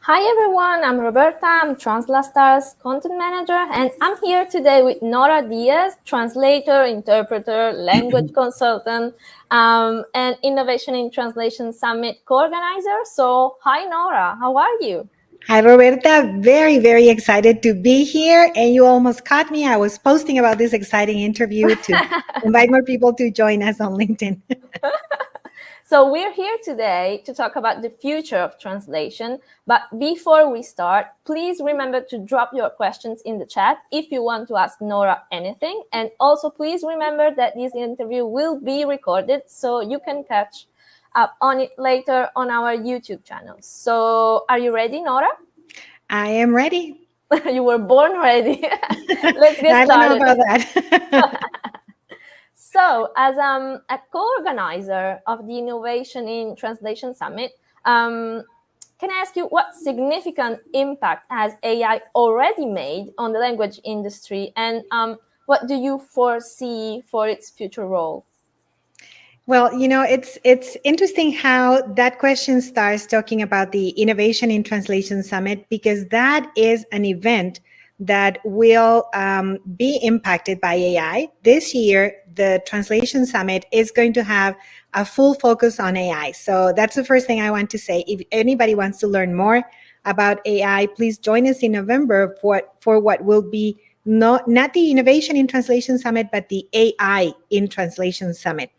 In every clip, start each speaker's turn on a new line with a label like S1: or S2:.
S1: Hi everyone, I'm Roberta, I'm TranslaStars content manager, and I'm here today with Nora Diaz, translator, interpreter, language consultant, and Innovation in Translation Summit co-organizer. So, hi Nora, how are you?
S2: Hi, Roberta. Very, very excited to be here. And you almost caught me. I was posting about this exciting interview to invite more people to join us on LinkedIn.
S1: So we're here today to talk about the future of translation. But before we start, please remember to drop your questions in the chat if you want to ask Nora anything. And also please remember that this interview will be recorded so you can catch up on it later on our YouTube channel. So are you ready, Nora?
S2: I am ready.
S1: You were born ready. Let's get
S2: I don't know
S1: started.
S2: about that.
S1: So, as a co-organizer of the Innovation in Translation Summit, can I ask you what significant impact has AI already made on the language industry, and what do you foresee for its future role?
S2: Well, it's interesting how that question starts talking about the Innovation in Translation Summit, because that is an event that will be impacted by AI. This year, the Translation Summit is going to have a full focus on AI. So that's the first thing I want to say. If anybody wants to learn more about AI, please join us in November for what will be not the Innovation in Translation Summit, but the AI in Translation Summit.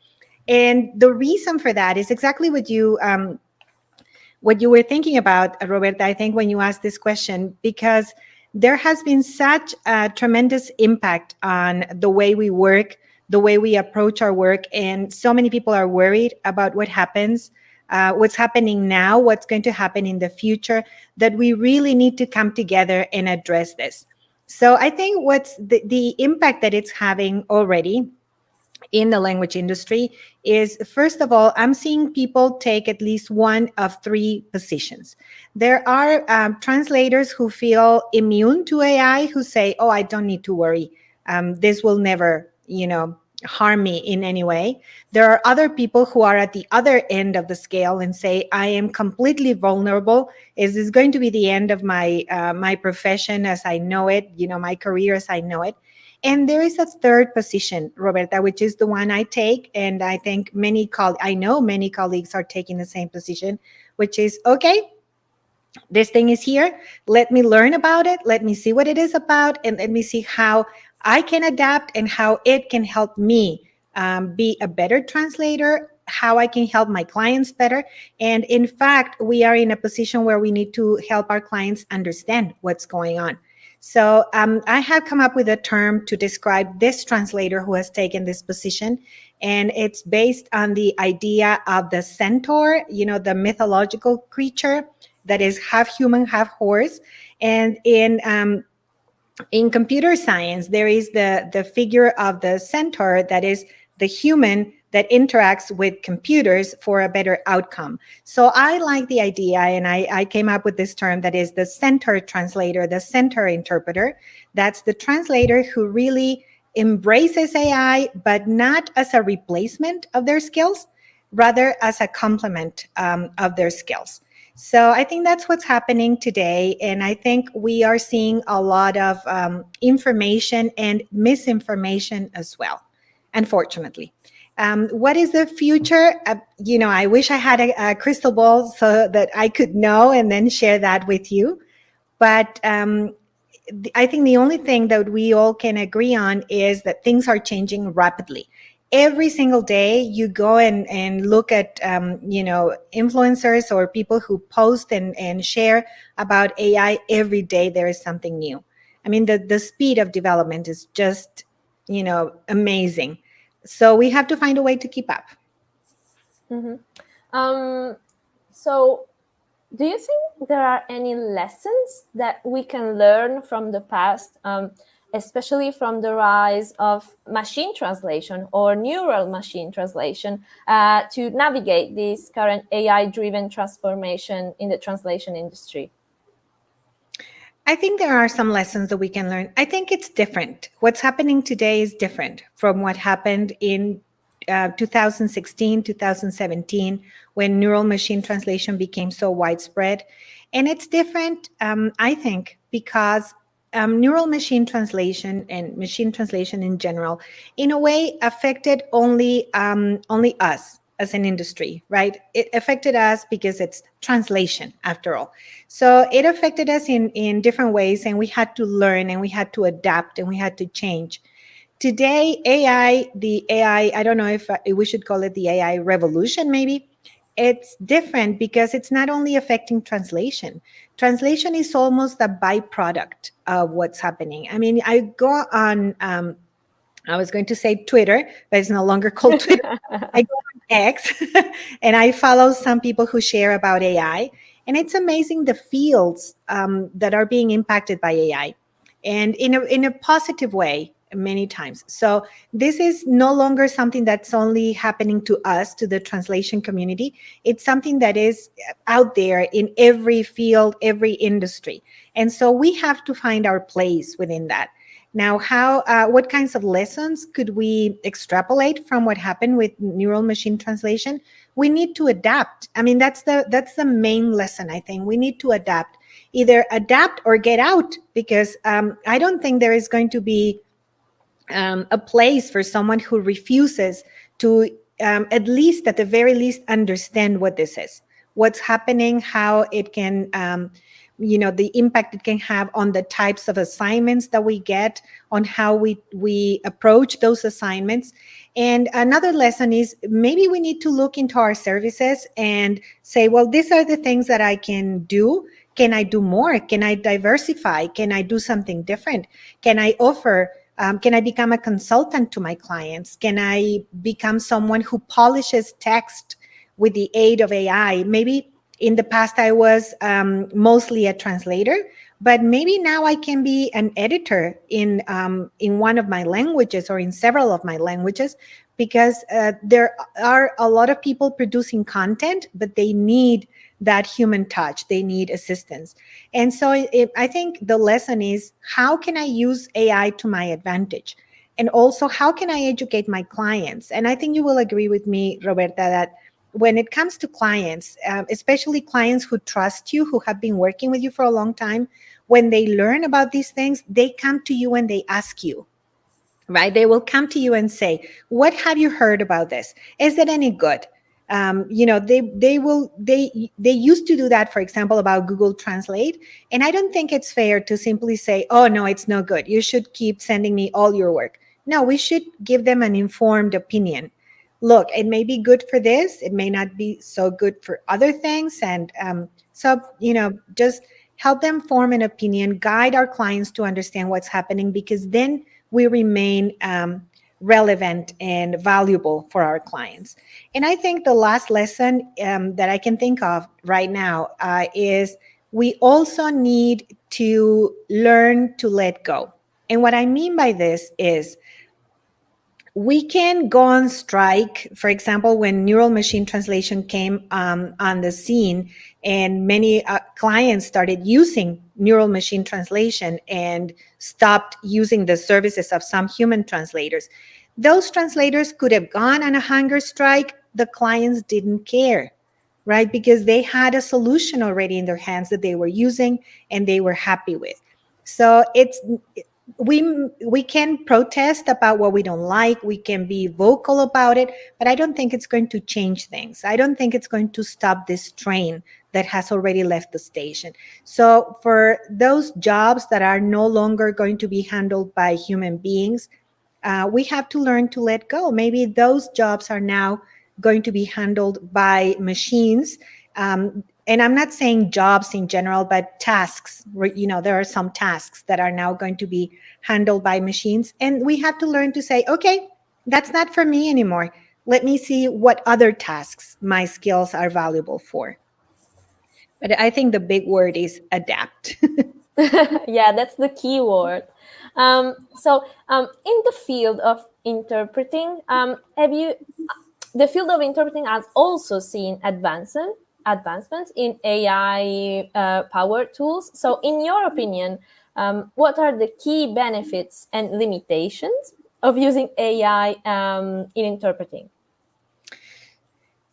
S2: And the reason for that is exactly what you were thinking about, Roberta, I think, when you asked this question, because there has been such a tremendous impact on the way we work, the way we approach our work. And so many people are worried about what's happening now, what's going to happen in the future, that we really need to come together and address this. So I think what's the impact that it's having already in the language industry is, first of all, I'm seeing people take at least one of three positions. There are translators who feel immune to AI, who say, oh, I don't need to worry. This will never, harm me in any way. There are other people who are at the other end of the scale and say, I am completely vulnerable. Is this going to be the end of my profession as I know it, my career as I know it? And there is a third position, Roberta, which is the one I take. And I think I know many colleagues are taking the same position, which is, okay, this thing is here. Let me learn about it. Let me see what it is about. And let me see how I can adapt and how it can help me be a better translator, how I can help my clients better. And in fact, we are in a position where we need to help our clients understand what's going on. So I have come up with a term to describe this translator who has taken this position. And it's based on the idea of the centaur, the mythological creature that is half human, half horse. And in computer science, there is the figure of the centaur that is the human that interacts with computers for a better outcome. So I like the idea, and I came up with this term that is the centaur translator, the centaur interpreter. That's the translator who really embraces AI, but not as a replacement of their skills, rather as a complement of their skills. So I think that's what's happening today. And I think we are seeing a lot of information and misinformation as well, unfortunately. What is the future? I wish I had a crystal ball so that I could know and then share that with you. But I think the only thing that we all can agree on is that things are changing rapidly. Every single day you go and look at influencers or people who post and share about AI. Every day there is something new. I mean, the speed of development is just amazing. So we have to find a way to keep up.
S1: So, do you think there are any lessons that we can learn from the past, especially from the rise of machine translation or neural machine translation, to navigate this current AI-driven transformation in the translation industry?
S2: I think there are some lessons that we can learn. I think it's different. What's happening today is different from what happened in 2016, 2017, when neural machine translation became so widespread. And it's different, I think, because neural machine translation and machine translation in general, in a way, affected only us as an industry, right? It affected us because it's translation, after all. So it affected us in different ways, and we had to learn, and we had to adapt, and we had to change. Today, the AI, I don't know if we should call it the AI revolution, maybe. It's different because it's not only affecting translation. Translation is almost a byproduct of what's happening. I mean, I go on, I was going to say Twitter, but it's no longer called Twitter. I go on X and I follow some people who share about AI. And it's amazing the fields that are being impacted by AI, and in a positive way many times. So this is no longer something that's only happening to us, to the translation community. It's something that is out there in every field, every industry. And so we have to find our place within that. Now, what kinds of lessons could we extrapolate from what happened with neural machine translation? We need to adapt. I mean, that's the main lesson, I think. We need to adapt, either adapt or get out, because I don't think there is going to be a place for someone who refuses to, at least, at the very least, understand what this is, what's happening, how it can, the impact it can have on the types of assignments that we get, on how we approach those assignments. And another lesson is, maybe we need to look into our services and say, well, these are the things that I can do. Can I do more? Can I diversify? Can I do something different? Can I offer? Can I become a consultant to my clients? Can I become someone who polishes text with the aid of AI? Maybe in the past I was mostly a translator, but maybe now I can be an editor in one of my languages, or in several of my languages, because there are a lot of people producing content, but they need that human touch. They need assistance. And so I think the lesson is, how can I use AI to my advantage? And also, how can I educate my clients? And I think you will agree with me, Roberta, that when it comes to clients, especially clients who trust you, who have been working with you for a long time, when they learn about these things, they come to you and they ask you, right? They will come to you and say, what have you heard about this? Is it any good? They used to do that, for example, about Google Translate. And I don't think it's fair to simply say, oh, no, it's no good. You should keep sending me all your work. No, we should give them an informed opinion. Look, it may be good for this. It may not be so good for other things. And just help them form an opinion, guide our clients to understand what's happening, because then we remain relevant and valuable for our clients. And I think the last lesson that I can think of right now is, we also need to learn to let go. And what I mean by this is, we can go on strike. For example, when neural machine translation came on the scene, and many clients started using neural machine translation and stopped using the services of some human translators, those translators could have gone on a hunger strike. The clients didn't care, right? Because they had a solution already in their hands that they were using and they were happy with. So we can protest about what we don't like. We can be vocal about it, but I don't think it's going to change things. I don't think it's going to stop this train that has already left the station. So for those jobs that are no longer going to be handled by human beings, we have to learn to let go. Maybe those jobs are now going to be handled by machines. And I'm not saying jobs in general, but tasks. There are some tasks that are now going to be handled by machines. And we have to learn to say, okay, that's not for me anymore. Let me see what other tasks my skills are valuable for. But I think the big word is adapt.
S1: Yeah, that's the key word. In the field of interpreting, the field of interpreting has also seen advancements in AI powered tools. So, in your opinion, what are the key benefits and limitations of using AI in interpreting?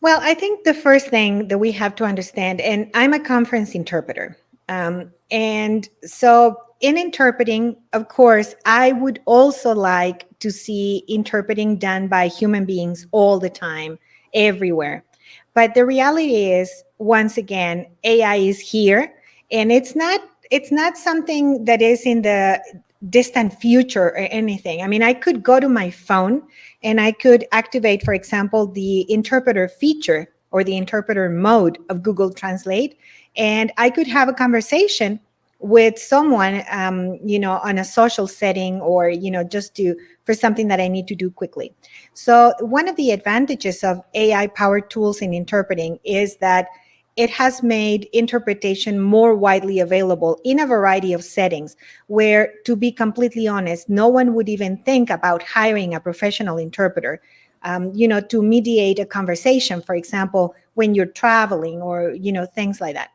S2: Well, I think the first thing that we have to understand, and I'm a conference interpreter. And so, in interpreting, of course, I would also like to see interpreting done by human beings all the time, everywhere. But the reality is, once again, AI is here, and it's not something that is in the distant future or anything. I mean, I could go to my phone and I could activate, for example, the interpreter feature or the interpreter mode of Google Translate, and I could have a conversation with someone, on a social setting, or just to for something that I need to do quickly. So one of the advantages of AI powered tools in interpreting is that it has made interpretation more widely available in a variety of settings where, to be completely honest, no one would even think about hiring a professional interpreter, to mediate a conversation, for example, when you're traveling, or, things like that.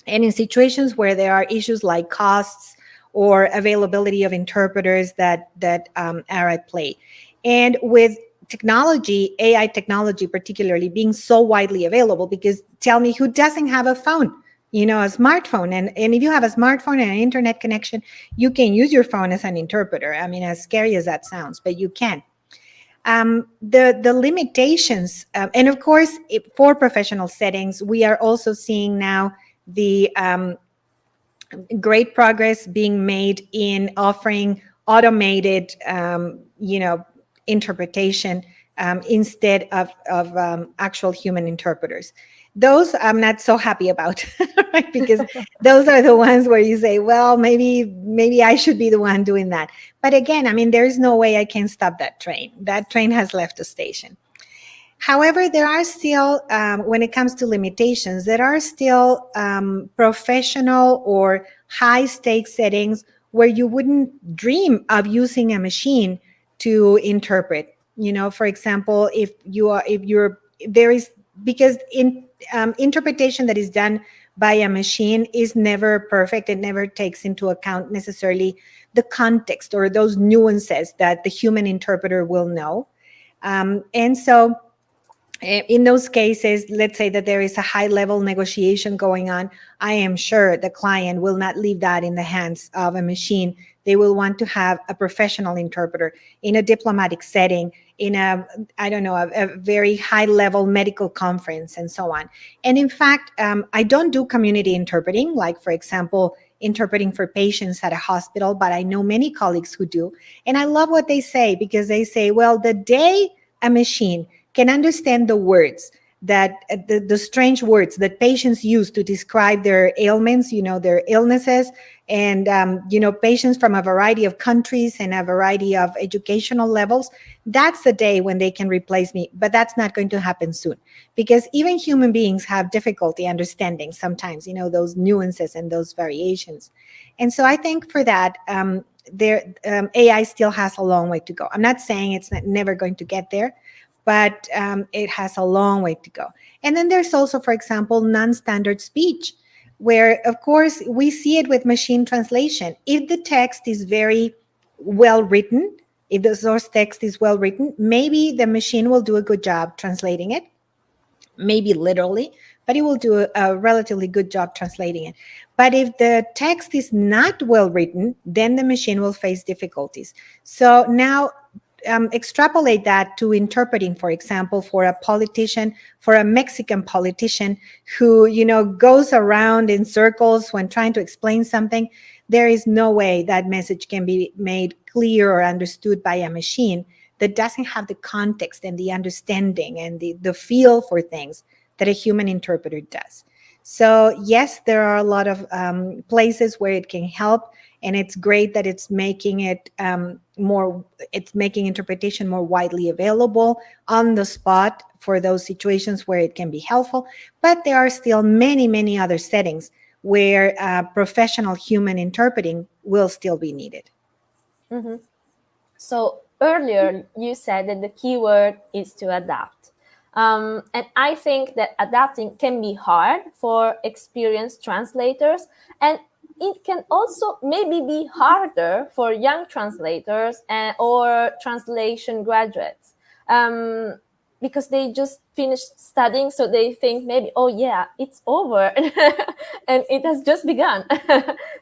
S2: And in situations where there are issues like costs or availability of interpreters that are at play. And with technology, AI technology particularly, being so widely available, because tell me who doesn't have a phone, a smartphone. And if you have a smartphone and an internet connection, you can use your phone as an interpreter. I mean, as scary as that sounds, but you can. The limitations, and of course, for professional settings, we are also seeing now the great progress being made in offering automated, interpretation, instead of actual human interpreters. Those I'm not so happy about, right? Because those are the ones where you say, well, maybe I should be the one doing that. But again, I mean, there's no way I can stop that train. That train has left the station. However, there are still, when it comes to limitations, there are still professional or high stakes settings where you wouldn't dream of using a machine to interpret. For example, there is, because interpretation that is done by a machine is never perfect. It never takes into account necessarily the context or those nuances that the human interpreter will know. And so, in those cases, let's say that there is a high level negotiation going on, I am sure the client will not leave that in the hands of a machine. They will want to have a professional interpreter in a diplomatic setting, in I don't know, a very high level medical conference, and so on. And in fact, I don't do community interpreting, like, for example, interpreting for patients at a hospital, but I know many colleagues who do. And I love what they say, because they say, well, the day a machine can understand the words that the strange words that patients use to describe their ailments, their illnesses, and patients from a variety of countries and a variety of educational levels. That's the day when they can replace me, but that's not going to happen soon, because even human beings have difficulty understanding sometimes, those nuances and those variations. And so I think for that, AI still has a long way to go. I'm not saying it's never going to get there, but it has a long way to go. And then there's also, for example, non-standard speech, where, of course, we see it with machine translation. If the text is very well written, if the source text is well written, maybe the machine will do a good job translating it, maybe literally, but it will do a relatively good job translating it. But if the text is not well written, then the machine will face difficulties. So now, extrapolate that to interpreting, for example, for a politician, for a Mexican politician who, goes around in circles when trying to explain something. There is no way that message can be made clear or understood by a machine that doesn't have the context and the understanding and the feel for things that a human interpreter does. So yes, there are a lot of places where it can help, and it's great that it's making it it's making interpretation more widely available on the spot for those situations where it can be helpful. But there are still many, many other settings where professional human interpreting will still be needed.
S1: Mm-hmm. So earlier you said that the key word is to adapt. And I think that adapting can be hard for experienced translators, and it can also maybe be harder for young translators or translation graduates. because they just finished studying, so they think maybe, oh yeah, it's over, and it has just begun.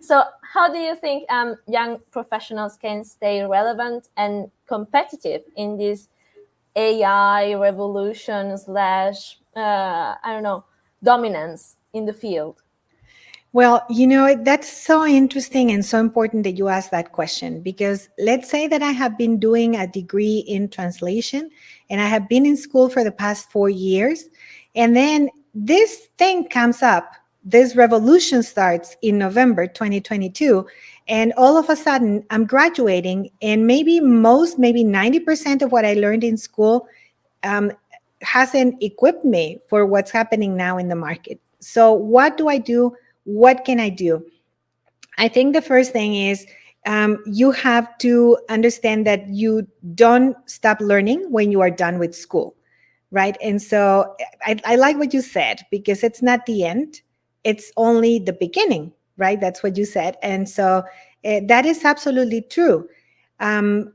S1: So how do you think young professionals can stay relevant and competitive in this AI revolution slash I don't know, dominance in the field?
S2: Well, that's so interesting and so important that you ask that question, because let's say that I have been doing a degree in translation and I have been in school for the past 4 years. And then this thing comes up, this revolution starts in November 2022. And all of a sudden, I'm graduating, and maybe 90% of what I learned in school um, hasn't equipped me for what's happening now in the market. So, what do I do? What can I do? I think the first thing is you have to understand that you don't stop learning when you are done with school, right? And so I like what you said, because it's not the end, it's only the beginning, right? That's what you said. And so that is absolutely true. I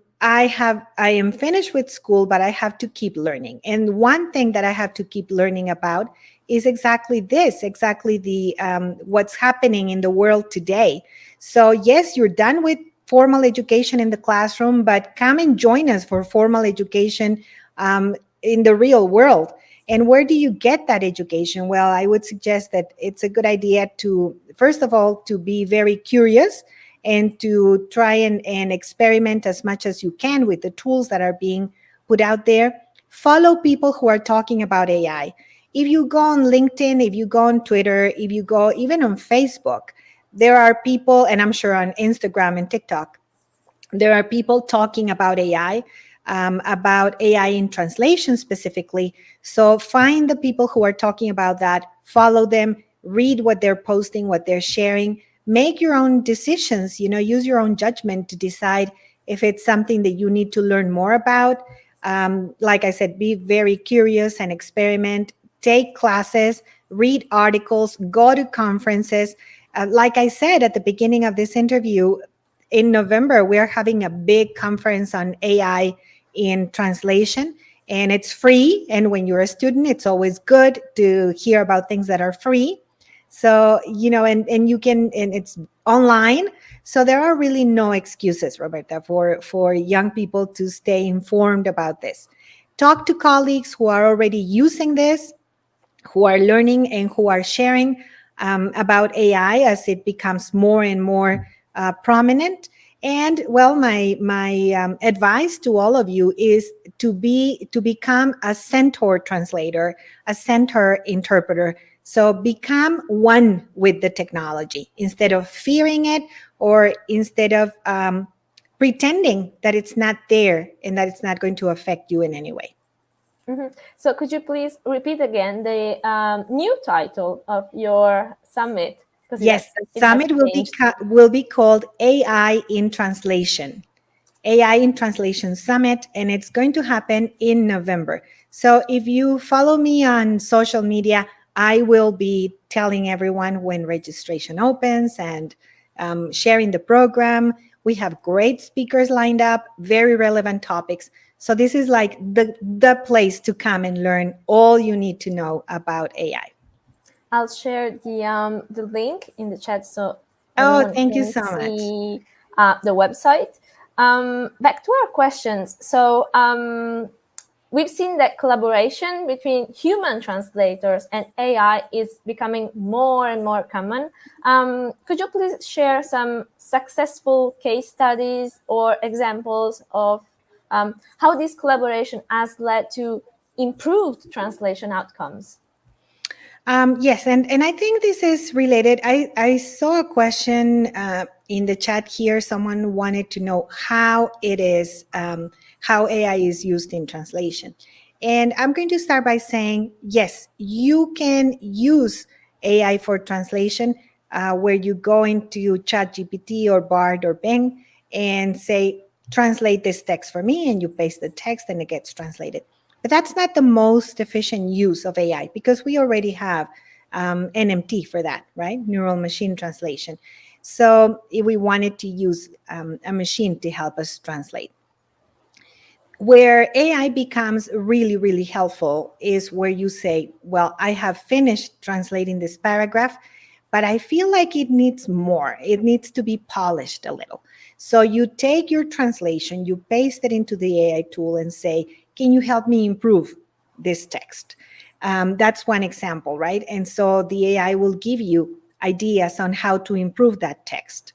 S2: am finished with school, but I have to keep learning. And one thing that I have to keep learning about is exactly this, exactly the what's happening in the world today. So yes, you're done with formal education in the classroom, but come and join us for formal education in the real world. And where do you get that education? Well, I would suggest that it's a good idea to, first of all, to be very curious and to try and experiment as much as you can with the tools that are being put out there. Follow people who are talking about AI. If you go on LinkedIn, if you go on Twitter, if you go even on Facebook, there are people, and I'm sure on Instagram and TikTok, there are people talking about AI in translation specifically. So find the people who are talking about that, follow them, read what they're posting, what they're sharing, make your own decisions, use your own judgment to decide if it's something that you need to learn more about. Like I said, be very curious and experiment, take classes, read articles, go to conferences. Like I said at the beginning of this interview, in November, we're having a big conference on AI in translation, and it's free. And when you're a student, it's always good to hear about things that are free. So, and you can, and it's online. So there are really no excuses, Roberta, for young people to stay informed about this. Talk to colleagues who are already using this, who are learning and who are sharing about AI as it becomes more and more prominent. And well, my advice to all of you is to become a centaur translator, a centaur interpreter. So become one with the technology instead of fearing it, or instead of pretending that it's not there and that it's not going to affect you in any way.
S1: Mm-hmm. So could you please repeat again the new title of your summit?
S2: Yes, the summit will be called AI in Translation. AI in Translation Summit, and it's going to happen in November. So if you follow me on social media, I will be telling everyone when registration opens and sharing the program. We have great speakers lined up, very relevant topics. So this is like the place to come and learn all you need to know about AI.
S1: I'll share the link in the chat so
S2: everyone thank you so
S1: see the website. Back to our questions. So we've seen that collaboration between human translators and AI is becoming more and more common. Could you please share some successful case studies or examples of how this collaboration has led to improved translation outcomes?
S2: Yes, and I think this is related. I saw a question in the chat here. Someone wanted to know how it is, how AI is used in translation. And I'm going to start by saying, yes, you can use AI for translation, where you go into ChatGPT or Bard or Bing and say, translate this text for me, and you paste the text and it gets translated. But that's not the most efficient use of AI, because we already have NMT for that, right? Neural machine translation. So if we wanted to use a machine to help us translate, Where AI becomes really, really helpful is where you say, well, I have finished translating this paragraph, but I feel like it needs more. It needs to be polished a little. So you take your translation, you paste it into the AI tool and say, can you help me improve this text? That's one example, right? And so the AI will give you ideas on how to improve that text.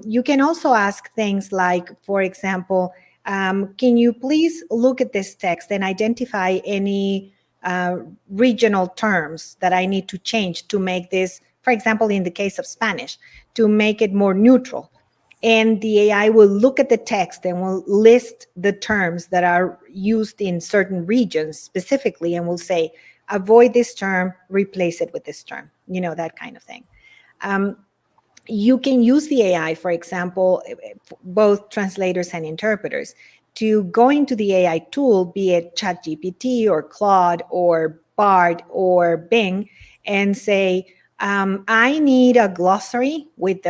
S2: You can also ask things like, for example, can you please look at this text and identify any regional terms that I need to change to make this, for example, in the case of Spanish, to make it more neutral. And the AI will look at the text and will list the terms that are used in certain regions specifically and will say, avoid this term, replace it with this term, that kind of thing. You can use the AI, for example, both translators and interpreters, to go into the AI tool, be it ChatGPT or Claude or Bard or Bing, and say, I need a glossary with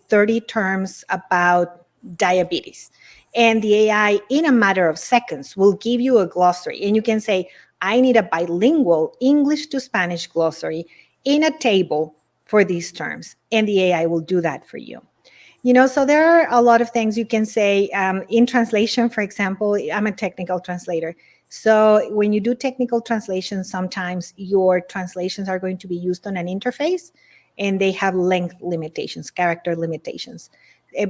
S2: 30 terms about diabetes. And the AI, in a matter of seconds, will give you a glossary. And you can say, I need a bilingual English to Spanish glossary in a table for these terms. And the AI will do that for you. So there are a lot of things you can say in translation. For example, I'm a technical translator. So when you do technical translation, sometimes your translations are going to be used on an interface and they have length limitations, character limitations.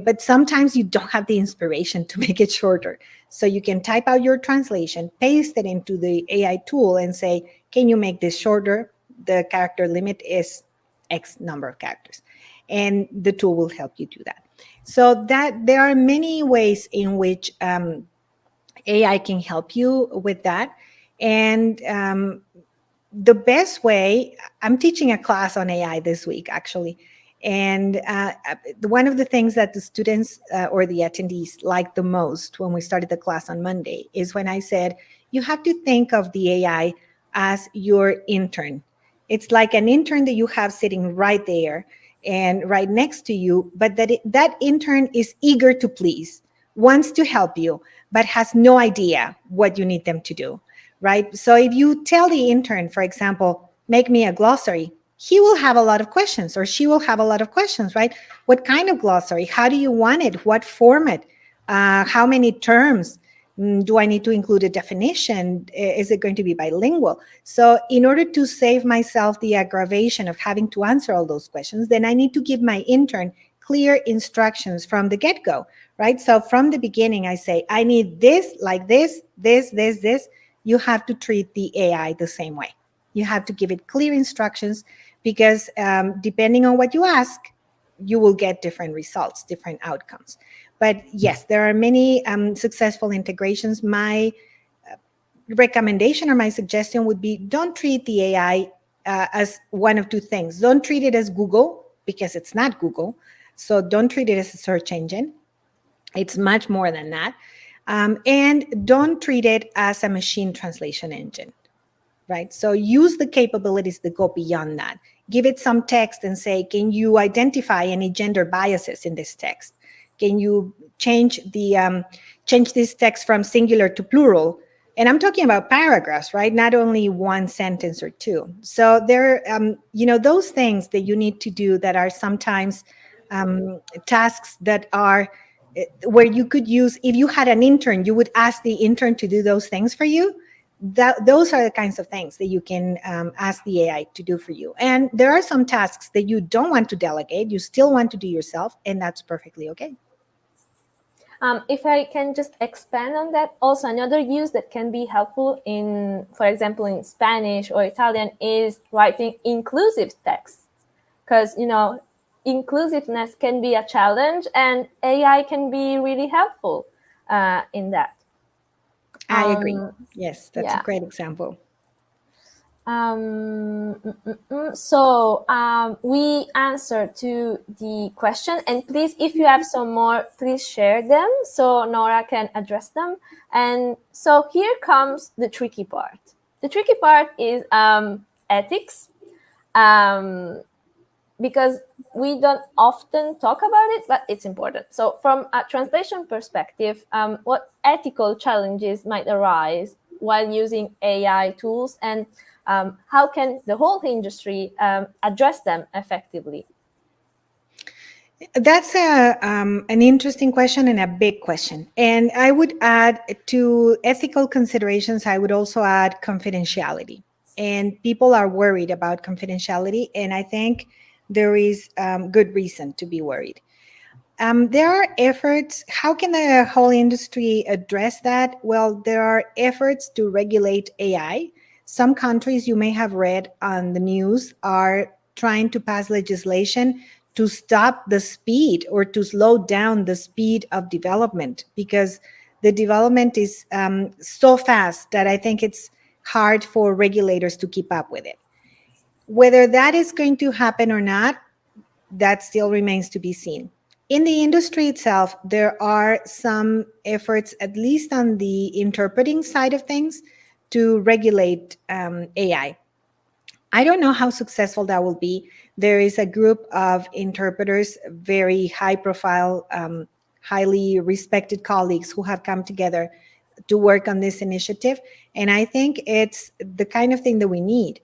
S2: But sometimes you don't have the inspiration to make it shorter. So you can type out your translation, paste it into the AI tool and say, can you make this shorter? The character limit is X number of characters. And the tool will help you do that. So that there are many ways in which AI can help you with that. And the best way, I'm teaching a class on AI this week, actually. And one of the things that the students or the attendees liked the most when we started the class on Monday is when I said, you have to think of the AI as your intern. It's like an intern that you have sitting right there and right next to you, but that intern is eager to please, wants to help you, but has no idea what you need them to do, right? So if you tell the intern, for example, make me a glossary, he will have a lot of questions or she will have a lot of questions, right? What kind of glossary? How do you want it? What format? How many terms? Do I need to include a definition? Is it going to be bilingual? So in order to save myself the aggravation of having to answer all those questions, then I need to give my intern clear instructions from the get-go, right? So from the beginning, I say, I need this, like this. You have to treat the AI the same way. You have to give it clear instructions because depending on what you ask, you will get different results, different outcomes. But yes, there are many successful integrations. My recommendation or my suggestion would be don't treat the AI as one of two things. Don't treat it as Google because it's not Google. So don't treat it as a search engine. It's much more than that. And don't treat it as a machine translation engine, right? So use the capabilities that go beyond that. Give it some text and say, can you identify any gender biases in this text? Can you change this text from singular to plural? And I'm talking about paragraphs, right? Not only one sentence or two. So there, those things that you need to do that are sometimes tasks that are where you could use, if you had an intern, you would ask the intern to do those things for you. Those are the kinds of things that you can ask the AI to do for you. And there are some tasks that you don't want to delegate, you still want to do yourself, and that's perfectly okay.
S1: If I can just expand on that, also another use that can be helpful in, for example, in Spanish or Italian is writing inclusive texts. Because, inclusiveness can be a challenge and AI can be really helpful in that.
S2: I agree. Yes, that's a great example.
S1: So we answered to the question, and please, if you have some more, please share them so Nora can address them. And so here comes the tricky part. The tricky part is ethics. because we don't often talk about it, but it's important. So from a translation perspective, what ethical challenges might arise while using AI tools, and how can the whole industry address them effectively?
S2: That's an interesting question and a big question. And I would add to ethical considerations, I would also add confidentiality. And people are worried about confidentiality. And I think there is good reason to be worried. There are efforts. How can the whole industry address that? Well, there are efforts to regulate AI. Some countries you may have read on the news are trying to pass legislation to stop the speed or to slow down the speed of development, because the development is so fast that I think it's hard for regulators to keep up with it. Whether that is going to happen or not, that still remains to be seen. In the industry itself, there are some efforts, at least on the interpreting side of things, to regulate AI. I don't know how successful that will be. There is a group of interpreters, very high profile, highly respected colleagues who have come together to work on this initiative. And I think it's the kind of thing that we need.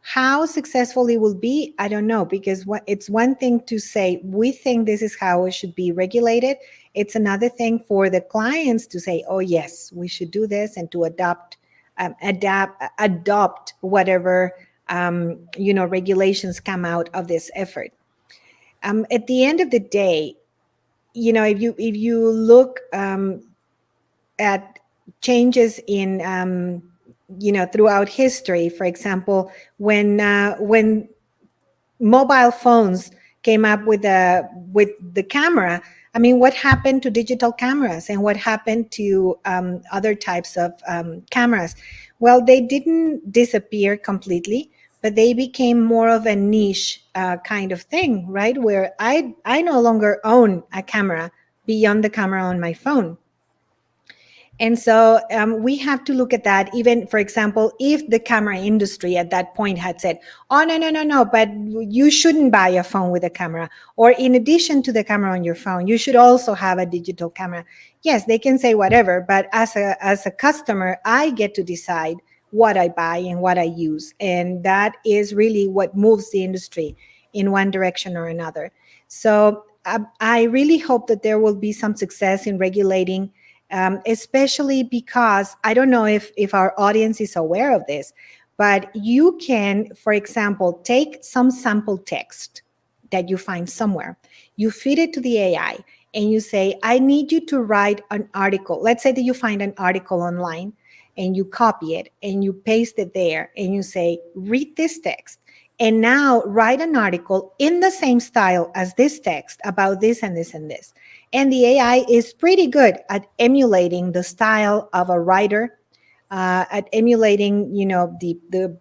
S2: How successful it will be, I don't know, because it's one thing to say, we think this is how it should be regulated. It's another thing for the clients to say, oh, yes, we should do this, and to adopt whatever regulations come out of this effort. At the end of the day, if you look at changes in throughout history, for example, when mobile phones came up with the camera, I mean, what happened to digital cameras, and what happened to other types of cameras? Well, they didn't disappear completely, but they became more of a niche kind of thing, right? Where I no longer own a camera beyond the camera on my phone. And so we have to look at that. Even, for example, if the camera industry at that point had said, oh, no, but you shouldn't buy a phone with a camera, or in addition to the camera on your phone, you should also have a digital camera. Yes, they can say whatever, but as a customer, I get to decide what I buy and what I use. And that is really what moves the industry in one direction or another. So I really hope that there will be some success in regulating, especially because I don't know if our audience is aware of this, but you can, for example, take some sample text that you find somewhere, you feed it to the AI, and you say, I need you to write an article. Let's say that you find an article online and you copy it and you paste it there, and you say, read this text, and now write an article in the same style as this text about this and this and this. And the AI is pretty good at emulating the style of a writer, at emulating, the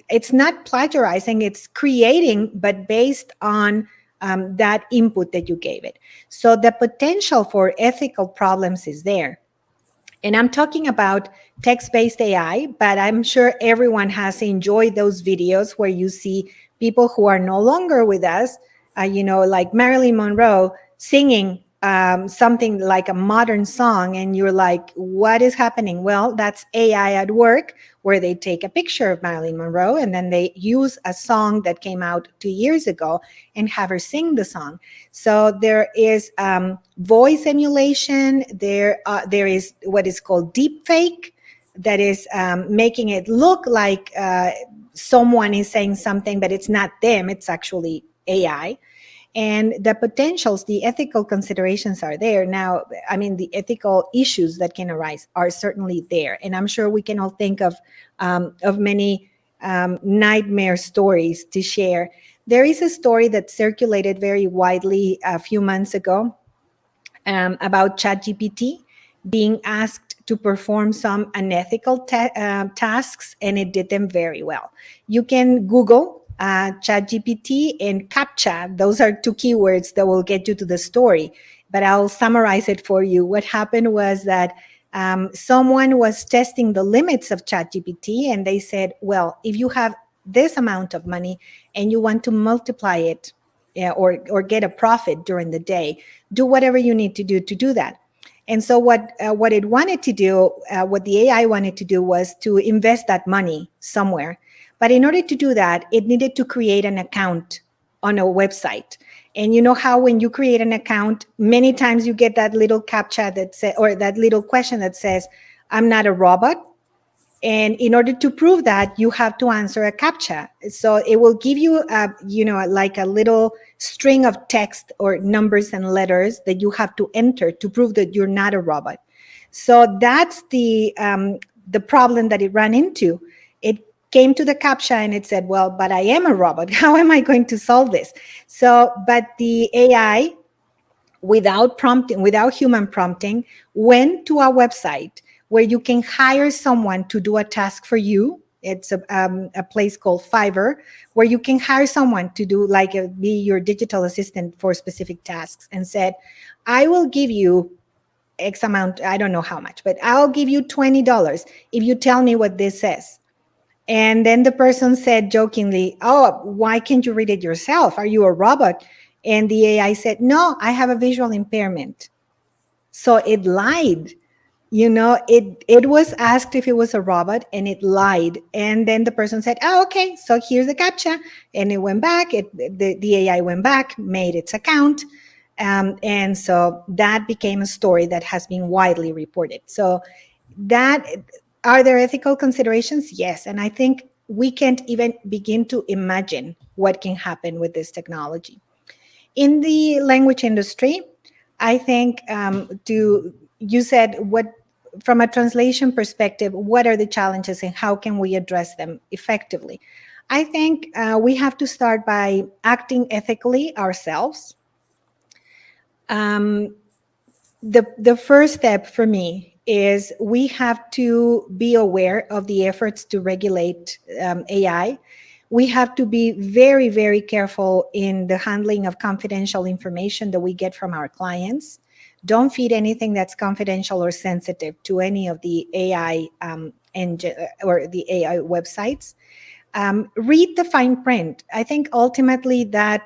S2: it's not plagiarizing, it's creating, but based on that input that you gave it. So the potential for ethical problems is there. And I'm talking about text-based AI, but I'm sure everyone has enjoyed those videos where you see people who are no longer with us, like Marilyn Monroe singing something like a modern song, and you're like, what is happening? Well, that's AI at work, where they take a picture of Marilyn Monroe and then they use a song that came out 2 years ago and have her sing the song. So there is voice emulation. There is what is called deep fake, that is making it look like someone is saying something, but it's not them, it's actually AI. And the potentials, the ethical considerations are there. Now, I mean, the ethical issues that can arise are certainly there. And I'm sure we can all think of many nightmare stories to share. There is a story that circulated very widely a few months ago about ChatGPT being asked to perform some unethical tasks, and it did them very well. You can Google ChatGPT and CAPTCHA. Those are two keywords that will get you to the story, but I'll summarize it for you. What happened was that someone was testing the limits of ChatGPT, and they said, well, if you have this amount of money and you want to multiply it or get a profit during the day. Do whatever you need to do that. And so what it wanted to do, what the AI wanted to do, was to invest that money somewhere. But in order to do that, it needed to create an account on a website. And you know how when you create an account, many times you get that little captcha that says, or that little question that says, "I'm not a robot." And in order to prove that, you have to answer a captcha. So it will give you, like a little string of text or numbers and letters that you have to enter to prove that you're not a robot. So that's the problem that it ran into. It came to the captcha and it said, "Well, but I am a robot. How am I going to solve this?" So, but the AI, without prompting, without human prompting, went to a website where you can hire someone to do a task for you. It's a place called Fiverr, where you can hire someone to do, like, be your digital assistant for specific tasks, and said, "I will give you X amount, I don't know how much, but I'll give you $20 if you tell me what this says." And then the person said jokingly, "Oh, why can't you read it yourself? Are you a robot?" And the AI said, "No, I have a visual impairment." So it lied. It was asked if it was a robot, and it lied. And then the person said, "Oh, okay, so here's the captcha." And it went back. The AI went back, made its account. And so that became a story that has been widely reported. So that, are there ethical considerations? Yes. And I think we can't even begin to imagine what can happen with this technology. In the language industry, I think you said, what, from a translation perspective, what are the challenges and how can we address them effectively? I think we have to start by acting ethically ourselves. The first step for me is we have to be aware of the efforts to regulate AI. We have to be very, very careful in the handling of confidential information that we get from our clients. Don't feed anything that's confidential or sensitive to any of the AI engine or the AI websites. Read the fine print. I think ultimately that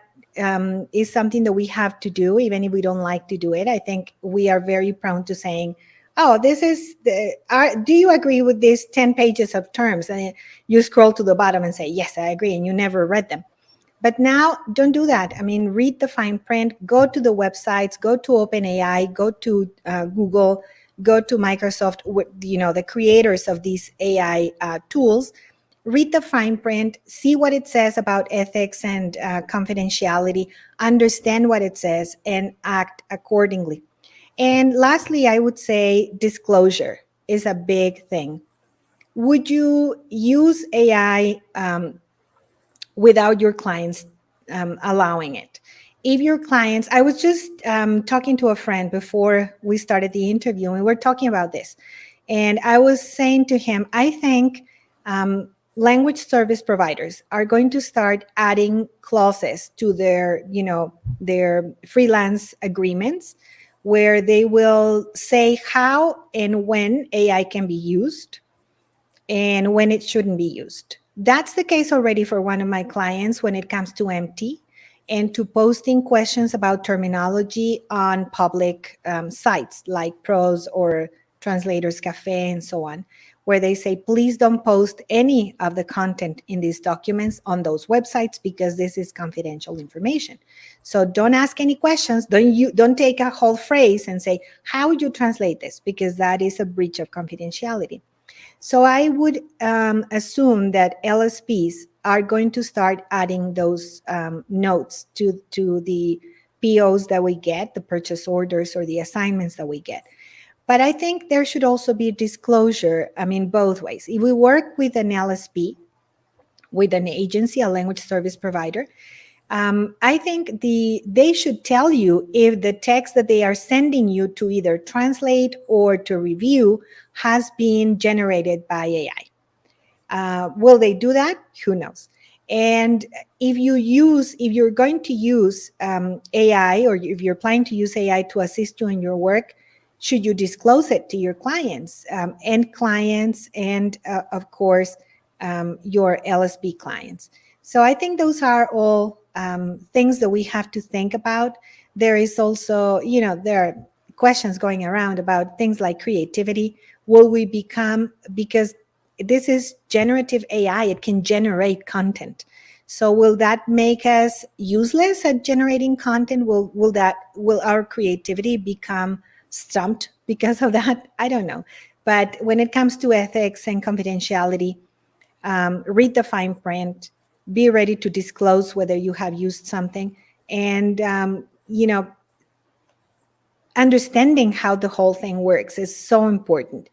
S2: is something that we have to do, even if we don't like to do it. I think we are very prone to saying, "Oh, this is do you agree with these 10 pages of terms?" And you scroll to the bottom and say, "Yes, I agree," and you never read them. But now, don't do that. I mean, read the fine print, go to the websites, go to OpenAI, go to Google, go to Microsoft, the creators of these AI tools. Read the fine print, see what it says about ethics and confidentiality, understand what it says, and act accordingly. And lastly, I would say disclosure is a big thing. Would you use AI without your clients allowing it? If your clients, I was just talking to a friend before we started the interview, and we were talking about this. And I was saying to him, I think language service providers are going to start adding clauses to their freelance agreements, where they will say how and when AI can be used and when it shouldn't be used. That's the case already for one of my clients when it comes to MT and to posting questions about terminology on public sites like Prose or Translators Cafe and so on, where they say, "Please don't post any of the content in these documents on those websites because this is confidential information. So don't ask any questions. Don't take a whole phrase and say, 'How would you translate this?' Because that is a breach of confidentiality." So I would assume that LSPs are going to start adding those notes to the POs that we get, the purchase orders or the assignments that we get. But I think there should also be disclosure, both ways. If we work with an LSP, with an agency, a language service provider, I think they should tell you if the text that they are sending you to either translate or to review has been generated by AI. Will they do that? Who knows? And if you're going to use AI, or if you're planning to use AI to assist you in your work, should you disclose it to your clients, and of course, your LSP clients? So I think those are all things that we have to think about. There is also, there are questions going around about things like creativity. Will we become, because this is generative AI, it can generate content. So will that make us useless at generating content? Will our creativity become stumped because of that? I don't know. But when it comes to ethics and confidentiality, read the fine print, be ready to disclose whether you have used something, and understanding how the whole thing works is so important,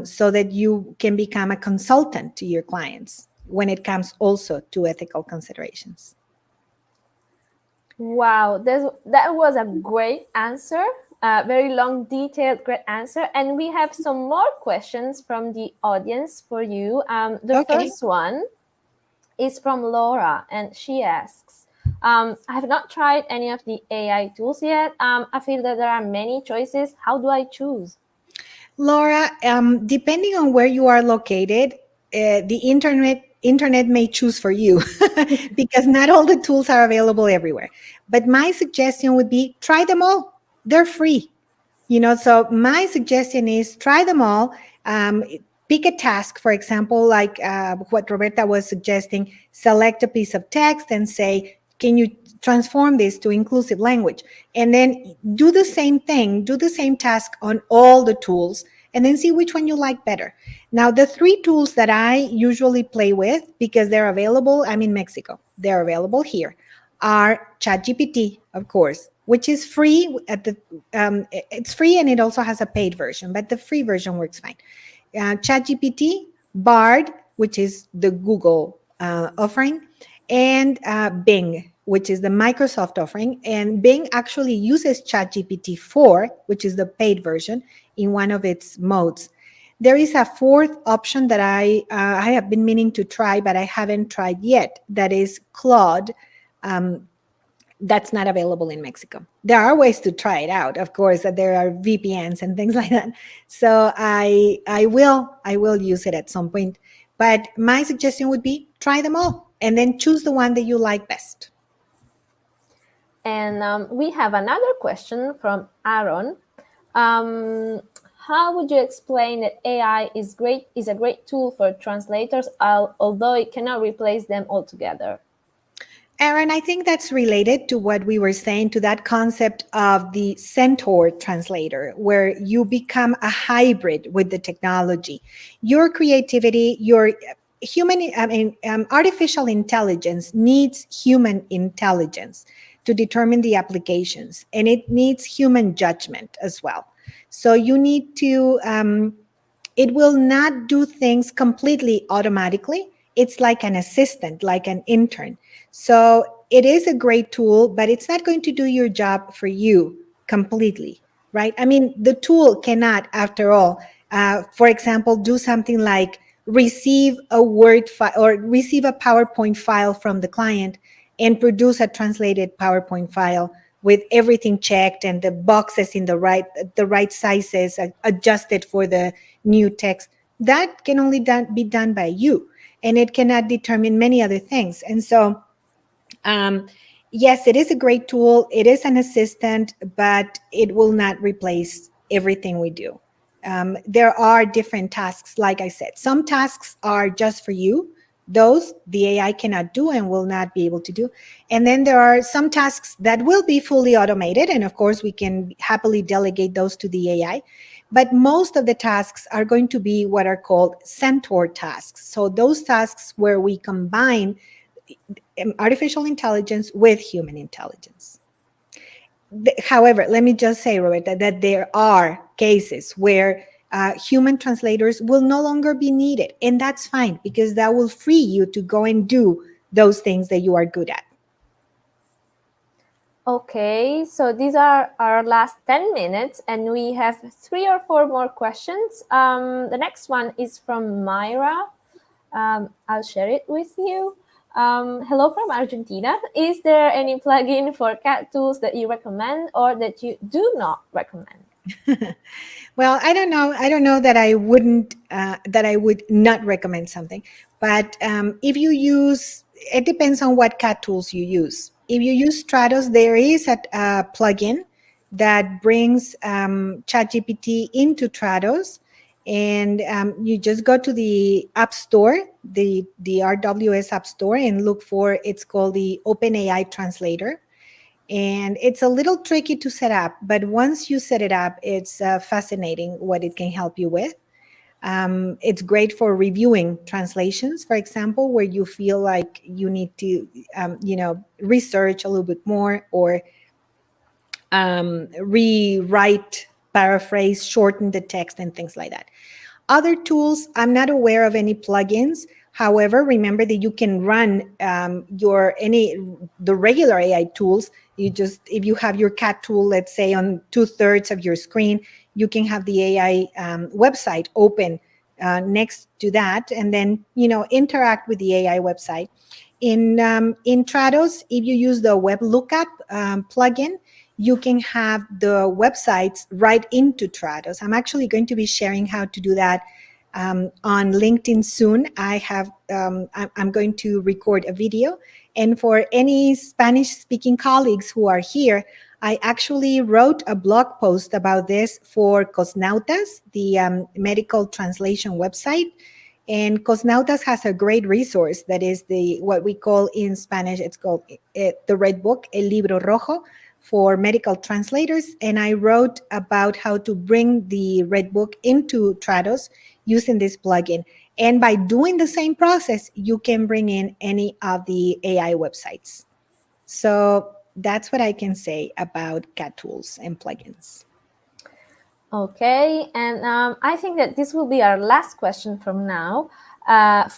S2: so that you can become a consultant to your clients when it comes also to ethical considerations.
S1: Wow, that was a great answer. Very long, detailed, great answer. And we have some more questions from the audience for you. The first one is from Laura, and she asks, I have not tried any of the AI tools yet. I feel that there are many choices. How do I choose?
S2: Laura, depending on where you are located, the internet may choose for you because not all the tools are available everywhere. But my suggestion would be try them all. They're free. So my suggestion is try them all. Pick a task, for example, like what Roberta was suggesting. Select a piece of text and say, can you transform this to inclusive language? And then do the same thing, do the same task on all the tools, and then see which one you like better. Now, the 3 tools that I usually play with, because they're available, I'm in Mexico, they're available here, are ChatGPT, of course, which is free. It's free, and it also has a paid version, but the free version works fine. ChatGPT, Bard, which is the Google offering, and Bing, which is the Microsoft offering. And Bing actually uses ChatGPT 4, which is the paid version, in one of its modes. There is a 4th option that I have been meaning to try, but I haven't tried yet. That is Claude. That's not available in Mexico. There are ways to try it out, of course, that there are VPNs and things like that. So I will use it at some point. But my suggestion would be try them all and then choose the one that you like best.
S1: And we have another question from Aaron. How would you explain that AI is a great tool for translators, although it cannot replace them altogether?
S2: Aaron, I think that's related to what we were saying, to that concept of the centaur translator, where you become a hybrid with the technology. Your creativity, your artificial intelligence needs human intelligence to determine the applications, and it needs human judgment as well. So you need to, it will not do things completely automatically. It's like an assistant, like an intern. So it is a great tool, but it's not going to do your job for you completely, right? I mean, the tool cannot, after all, for example, do something like receive a Word file or receive a PowerPoint file from the client and produce a translated PowerPoint file with everything checked and the boxes in the right sizes adjusted for the new text. That can only be done by you, and it cannot determine many other things. And so yes, it is a great tool. It is an assistant, but it will not replace everything we do. There are different tasks, like I said. Some tasks are just for you. Those the AI cannot do and will not be able to do. And then there are some tasks that will be fully automated. And of course, we can happily delegate those to the AI. But most of the tasks are going to be what are called centaur tasks. So those tasks where we combine artificial intelligence with human intelligence. However, let me just say, Roberta, that there are cases where human translators will no longer be needed. And that's fine, because that will free you to go and do those things that you are good at.
S1: Okay, so these are our last 10 minutes, and we have 3 or 4 more questions. The next one is from Myra. I'll share it with you. Hello from Argentina. Is there any plugin for CAT tools that you recommend or that you do not recommend?
S2: Well, I don't know that I would not recommend something. But if you use it depends on what CAT tools you use. If you use Stratos, there is a plugin that brings ChatGPT into Stratos, and you just go to the App Store, the RWS App Store, and look for, it's called the OpenAI Translator. And it's a little tricky to set up, but once you set it up, it's fascinating what it can help you with. It's great for reviewing translations, for example, where you feel like you need to, research a little bit more, or rewrite, paraphrase, shorten the text, and things like that. Other tools, I'm not aware of any plugins. However, remember that you can run the regular AI tools. If you have your CAT tool, let's say on 2/3 of your screen, you can have the AI website open next to that, and then interact with the AI website. In Trados, if you use the web lookup plugin, you can have the websites right into Trados. I'm actually going to be sharing how to do that on LinkedIn soon. I'm going to record a video. And for any Spanish-speaking colleagues who are here, I actually wrote a blog post about this for Cosnautas, the medical translation website. And Cosnautas has a great resource that is what we call in Spanish, it's called the Red Book, El Libro Rojo, for medical translators. And I wrote about how to bring the Red Book into Trados using this plugin. And by doing the same process, you can bring in any of the AI websites. So that's what I can say about CAT tools and plugins.
S1: Okay, and I think that this will be our last question from now. And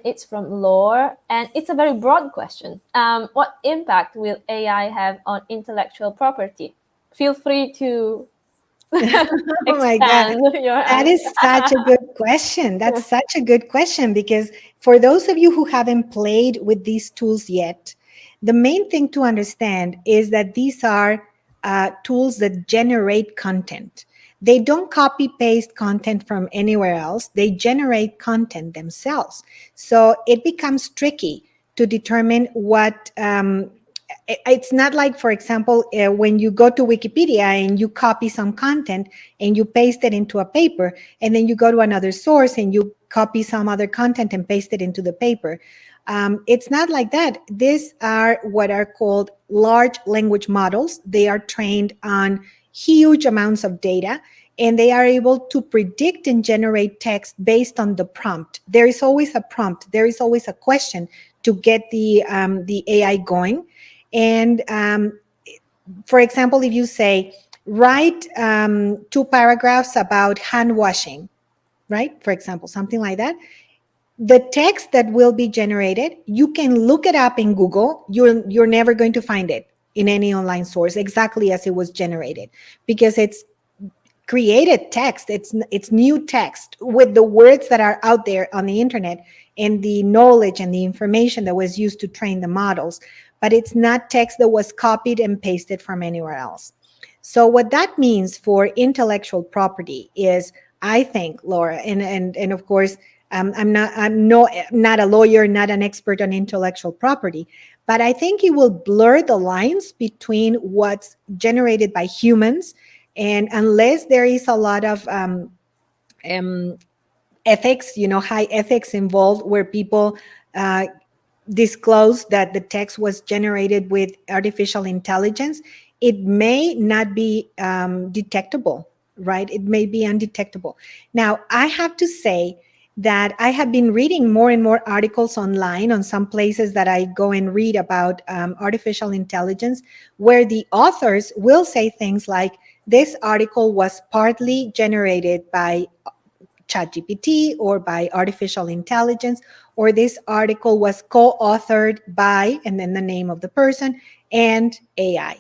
S1: it's from Laura, and it's a very broad question. What impact will AI have on intellectual property? Feel free to
S2: oh my God, that is such a good question. That's such a good question, because for those of you who haven't played with these tools yet, the main thing to understand is that these are tools that generate content. They don't copy paste content from anywhere else. They generate content themselves. So it becomes tricky to determine what, it's not like, for example, when you go to Wikipedia and you copy some content and you paste it into a paper, and then you go to another source and you copy some other content and paste it into the paper. It's not like that. These are what are called large language models. They are trained on huge amounts of data, and they are able to predict and generate text based on the prompt. There is always a prompt. There is always a question to get the AI going. And for example, if you say, write 2 paragraphs about hand washing, right? For example, something like that. The text that will be generated, you can look it up in Google. You're never going to find it in any online source exactly as it was generated, because it's created text. It's new text with the words that are out there on the internet and the knowledge and the information that was used to train the models. But it's not text that was copied and pasted from anywhere else. So what that means for intellectual property is, I think, Laura, and of course, I'm not a lawyer, not an expert on intellectual property, but I think it will blur the lines between what's generated by humans, and unless there is a lot of ethics, high ethics involved, where people disclose that the text was generated with artificial intelligence, it may not be detectable, right? It may be undetectable. Now, I have to say that I have been reading more and more articles online on some places that I go and read about artificial intelligence, where the authors will say things like, this article was partly generated by ChatGPT or by artificial intelligence, or this article was co-authored by, and then the name of the person, and AI.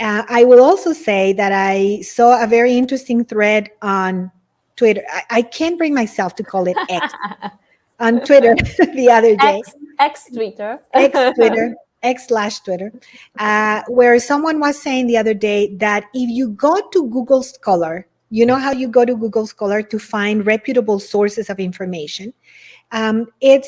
S2: I will also say that I saw a very interesting thread on Twitter. I can't bring myself to call it X. On Twitter the other day.
S1: X-Twitter.
S2: X-Twitter. X/Twitter, where someone was saying the other day that if you go to Google Scholar, you know how you go to Google Scholar to find reputable sources of information, it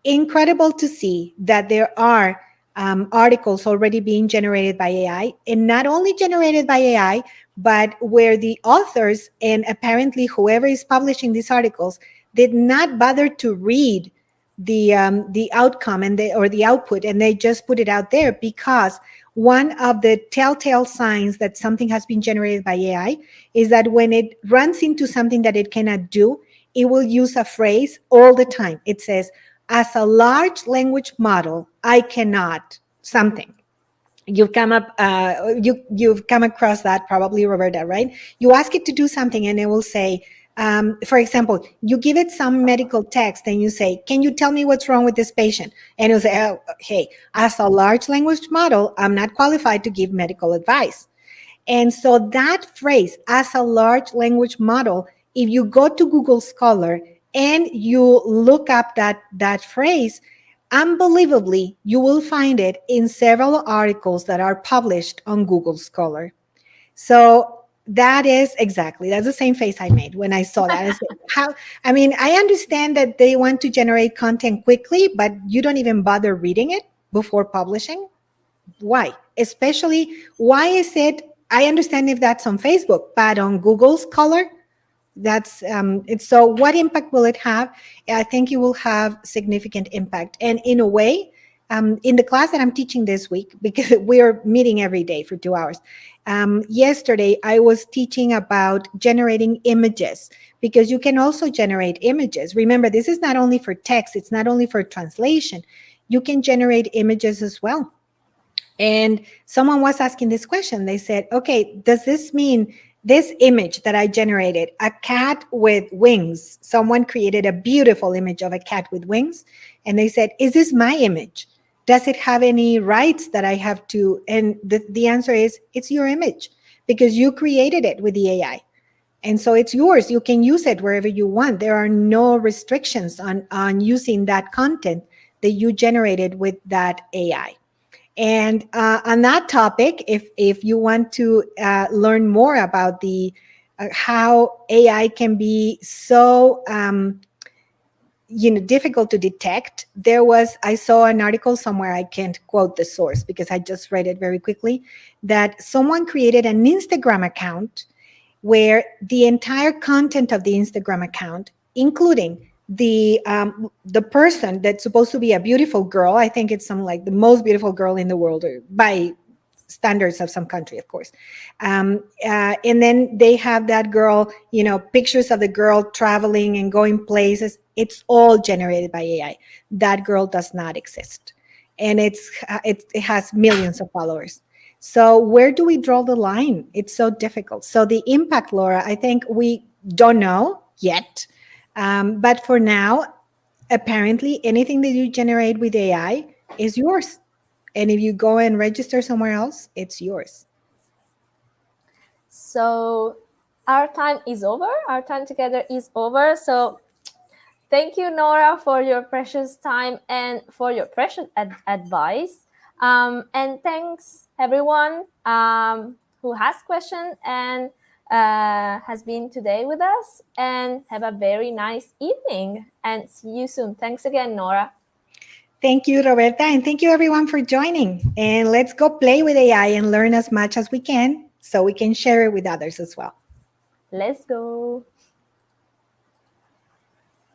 S2: incredible to see that there are articles already being generated by AI, and not only generated by AI, but where the authors and apparently whoever is publishing these articles did not bother to read the outcome and or the output, and they just put it out there because one of the telltale signs that something has been generated by AI is that when it runs into something that it cannot do, it will use a phrase all the time. It says, as a large language model, I cannot something. You've come across that probably, Roberta, right? You ask it to do something and it will say, for example, you give it some medical text and you say, can you tell me what's wrong with this patient? And it'll say, oh, hey, as a large language model, I'm not qualified to give medical advice. And so that phrase, as a large language model, if you go to Google Scholar and you look up that phrase, unbelievably, you will find it in several articles that are published on Google Scholar. So that is exactly, that's the same face I made when I saw that. I said, I mean, I understand that they want to generate content quickly, but you don't even bother reading it before publishing. Why? Especially, why is it? I understand if that's on Facebook, but on Google Scholar, that's it's so what impact will it have? I think it will have significant impact. And in a way, in the class that I'm teaching this week, because we're meeting every day for 2 hours, yesterday I was teaching about generating images, because you can also generate images. Remember, this is not only for text, it's not only for translation. You can generate images as well. And someone was asking this question. They said, okay, does this mean this image that I generated, a cat with wings? Someone created a beautiful image of a cat with wings. And they said, is this my image? Does it have any rights that I have to? And the answer is, it's your image because you created it with the AI. And so it's yours. You can use it wherever you want. There are no restrictions on using that content that you generated with that AI. And on that topic, if you want to learn more about the how AI can be so difficult to detect, I saw an article somewhere, I can't quote the source because I just read it very quickly, that someone created an Instagram account where the entire content of the Instagram account, including the person that's supposed to be a beautiful girl, I think it's something like the most beautiful girl in the world, or by standards of some country, of course. And then they have that girl, pictures of the girl traveling and going places. It's all generated by AI. That girl does not exist. And it has millions of followers. So where do we draw the line? It's so difficult. So the impact, Laura, I think we don't know yet. But for now, apparently anything that you generate with AI is yours. And if you go and register somewhere else, it's yours.
S1: So our time is over. Our time together is over. So thank you, Nora, for your precious time and for your precious advice. And thanks, everyone who has questions and has been today with us. And have a very nice evening. And see you soon. Thanks again, Nora.
S2: Thank you, Roberta. And thank you, everyone, for joining. And let's go play with AI and learn as much as we can so we can share it with others as well.
S1: Let's go.